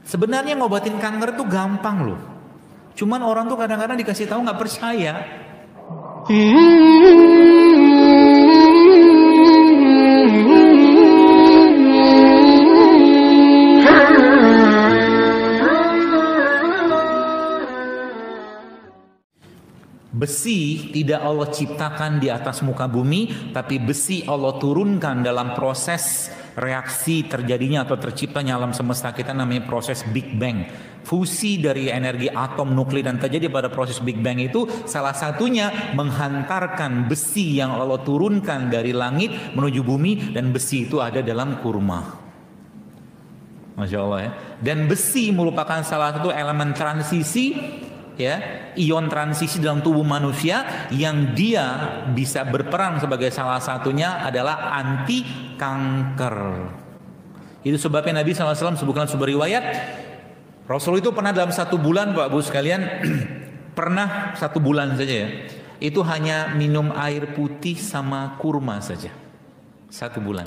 Sebenarnya ngobatin kanker tuh gampang loh. Cuman orang tuh kadang-kadang dikasih tahu nggak percaya. Besi tidak Allah ciptakan di atas muka bumi, tapi besi Allah turunkan dalam proses reaksi terjadinya atau terciptanya alam semesta kita, namanya proses Big Bang. Fusi dari energi atom, nuklir, dan terjadi pada proses Big Bang itu salah satunya menghantarkan besi yang Allah turunkan dari langit menuju bumi, dan besi itu ada dalam kurma. Masya Allah ya. Dan besi merupakan salah satu elemen transisi, ya, ion transisi dalam tubuh manusia yang dia bisa berperan sebagai salah satunya adalah anti kanker. Itu sebabnya Nabi SAW sebutkan sebuah riwayat, Rasul itu pernah dalam 1 bulan, Pak Bu sekalian, pernah 1 bulan saja ya, itu hanya minum air putih sama kurma saja 1 bulan.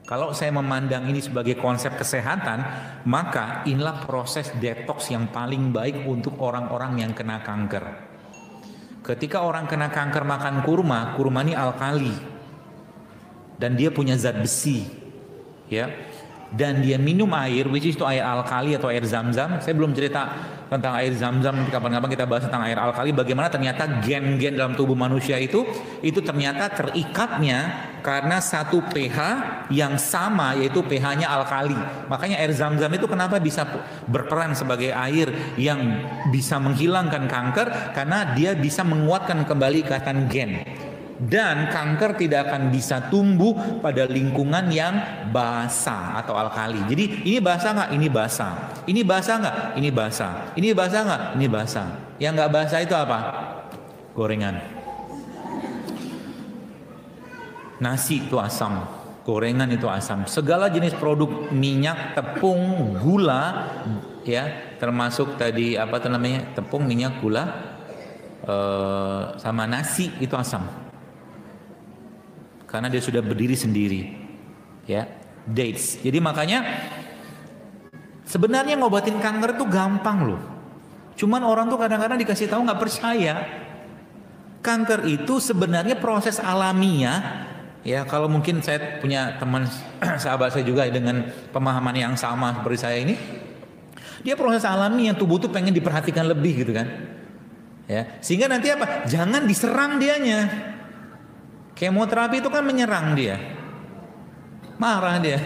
Kalau saya memandang ini sebagai konsep kesehatan, maka inilah proses detox yang paling baik untuk orang-orang yang kena kanker. Ketika orang kena kanker makan kurma, kurma ini alkali dan dia punya zat besi, ya. Dan dia minum air, which is itu air alkali atau air zam-zam. Saya belum cerita tentang air zam-zam, kapan-kapan kita bahas tentang air alkali, bagaimana ternyata gen-gen dalam tubuh manusia itu ternyata terikatnya karena satu pH yang sama, yaitu pH-nya alkali. Makanya air zam-zam itu kenapa bisa berperan sebagai air yang bisa menghilangkan kanker, karena dia bisa menguatkan kembali ikatan gen. Dan kanker tidak akan bisa tumbuh pada lingkungan yang basah atau alkali. Jadi ini basah nggak? Ini basah. Ini basah nggak? Ini basah. Ini basah nggak? Ini basah. Yang nggak basah itu apa? Gorengan. Nasi itu asam, gorengan itu asam. Segala jenis produk minyak, tepung, gula, ya, termasuk tadi apa tuh namanya, tepung, minyak, gula, sama nasi itu asam. Karena dia sudah berdiri sendiri, ya, dates. Jadi makanya sebenarnya ngobatin kanker itu gampang loh. Cuman orang tuh kadang-kadang dikasih tahu nggak percaya. Kanker itu sebenarnya proses alamiah, ya. Kalau mungkin saya punya teman sahabat saya juga dengan pemahaman yang sama seperti saya ini, dia proses alami yang tubuh tuh pengen diperhatikan lebih gitu kan, ya. Sehingga nanti apa? Jangan diserang dianya. Kemoterapi itu kan menyerang dia, marah dia,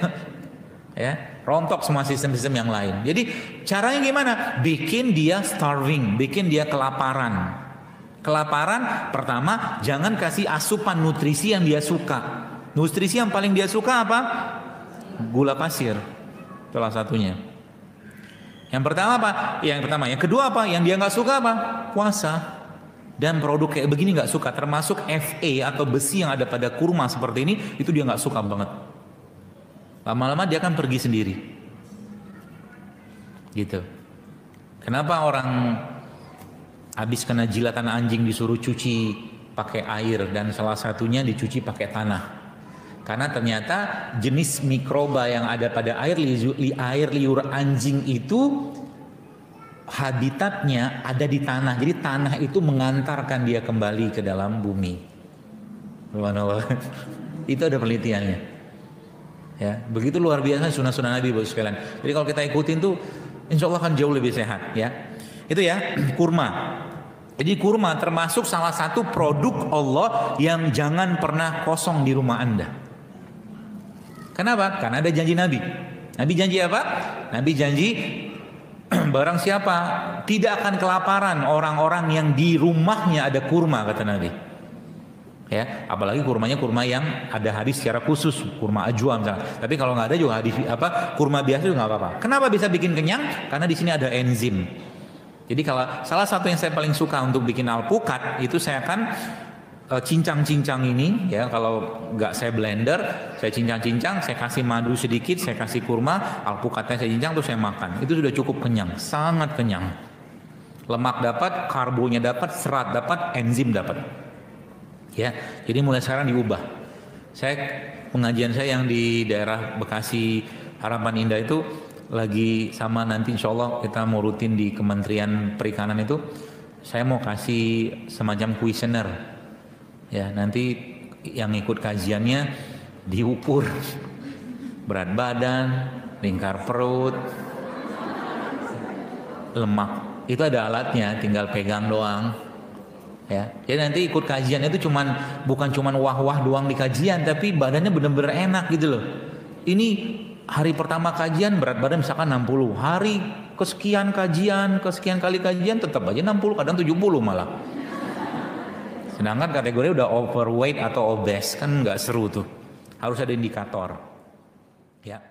ya, rontok semua sistem-sistem yang lain. Jadi caranya gimana? Bikin dia starving, bikin dia kelaparan. Kelaparan pertama, jangan kasih asupan nutrisi yang dia suka. Nutrisi yang paling dia suka apa? Gula pasir, salah satunya. Yang pertama apa? Yang pertama. Yang kedua apa? Yang dia nggak suka apa? Puasa. Dan produk kayak begini nggak suka, termasuk Fe atau besi yang ada pada kurma seperti ini, itu dia nggak suka banget. Lama-lama dia akan pergi sendiri, gitu. Kenapa orang habis kena jilatan anjing disuruh cuci pakai air dan salah satunya dicuci pakai tanah? Karena ternyata jenis mikroba yang ada pada air liur anjing itu habitatnya ada di tanah. Jadi tanah itu mengantarkan dia kembali ke dalam bumi. Subhanallah. Itu ada penelitiannya. Ya, begitu luar biasa sunnah-sunnah Nabi Bapak sekalian. Jadi kalau kita ikutin tuh insya Allah akan jauh lebih sehat, ya. Itu ya, kurma. Jadi kurma termasuk salah satu produk Allah yang jangan pernah kosong di rumah Anda. Kenapa? Karena ada janji Nabi. Nabi janji apa? Nabi janji barang siapa tidak akan kelaparan orang-orang yang di rumahnya ada kurma, kata Nabi. Ya, apalagi kurmanya kurma yang ada hadis secara khusus, kurma ajwa misalnya. Tapi kalau nggak ada juga hadis kurma biasa juga nggak apa-apa. Kenapa bisa bikin kenyang? Karena di sini ada enzim. Jadi kalau salah satu yang saya paling suka untuk bikin alpukat itu saya akan cincang-cincang ini, ya, kalau nggak saya blender, saya cincang-cincang, saya kasih madu sedikit, saya kasih kurma, alpukatnya saya cincang, terus saya makan. Itu sudah cukup kenyang, sangat kenyang. Lemak dapat, karbonya dapat, serat dapat, enzim dapat. Ya, jadi mulai sekarang diubah. Pengajian saya yang di daerah Bekasi Harapan Indah itu lagi sama nanti insya Allah kita mau rutin di Kementerian Perikanan itu, saya mau kasih semacam kuesioner. Ya, nanti yang ikut kajiannya diukur berat badan, lingkar perut, lemak. Itu ada alatnya, tinggal pegang doang. Ya, jadi nanti ikut kajian itu bukan cuman wah-wah doang di kajian, tapi badannya bener-bener enak gitu loh. Ini hari pertama kajian berat badan misalkan 60, hari kesekian kali kajian tetap aja 60, kadang 70 malah. Sedangkan kategori udah overweight atau obese kan nggak seru tuh, harus ada indikator. Ya.